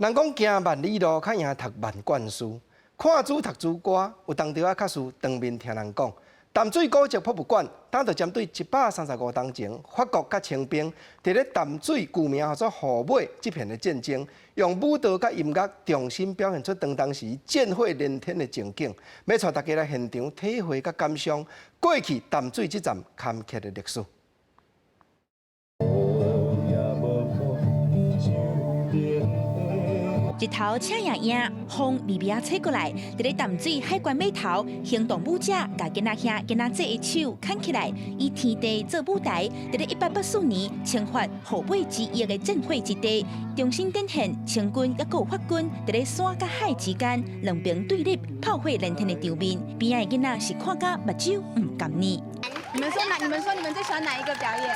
人讲行万里路，较赢读万卷书。看书读书歌，有当着啊，较输当面听人讲。淡水古迹博物馆，当着针对135年前法国甲清兵伫咧淡水旧名叫做河尾这片的战争，用舞蹈甲音乐重新表现出当时战火连天的情景，要带大家来现场体会甲感伤过去淡水这站坎坷的历史。 日头赤影影，风微微啊吹过来，伫咧淡水海关码头，行动舞者甲囡仔兄、囡仔姐的手牵起来，以天地做舞台，伫咧1884年侵犯河尾之役的战火之地，重新展现清军甲国法军伫咧山甲海之间两边对立、炮火连天的场面，边仔的囡仔是看甲目睭唔甘呢。你们说你们最喜欢哪一个表演？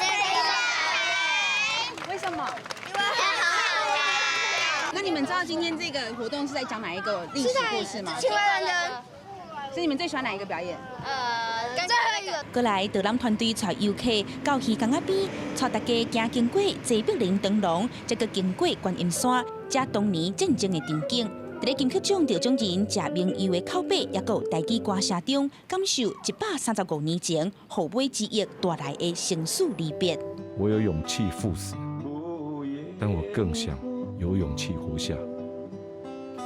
为什么？ 那你们知道今天这个活动是在讲哪一个历史故事吗？清外人的。所以你们最喜欢哪一个表演？最后一个。过来，导览团队带游客到鱼港仔边，带大家行经过济碧林灯笼，再个经过观音山，这当年战争的场景。在金曲奖得奖人谢明佑的口碑，也有台语歌声中感受135年前河尾之役带来的生死离别。我有勇气赴死，但我更想。 有勇气活下。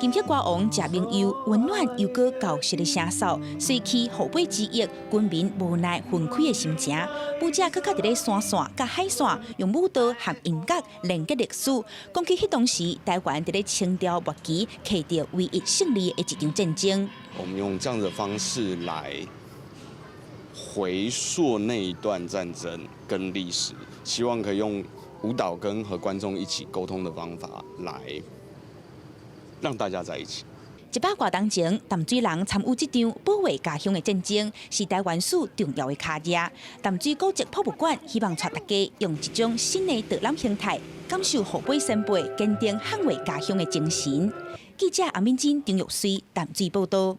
金曲歌王谢明佑温暖又个教实的声扫，随去河尾之役，军民无奈分开的心情。舞者搁较伫咧山线甲海线，用舞蹈和音乐连接历史，讲起迄当时台湾伫咧清朝末期取得唯一胜利的一场战争。我们用这样的方式来回溯那一段战争跟历史，希望可以用。 舞蹈跟和观众一起沟通的方法，来让大家在一起。100多年前，淡水人参与这场保卫家乡的战争，是台湾史重要的卡页。淡水古迹博物馆希望带大家用一种新的导览形态，感受河尾先辈坚定捍卫家乡的精神。记者阿敏珍、张玉水淡水报道。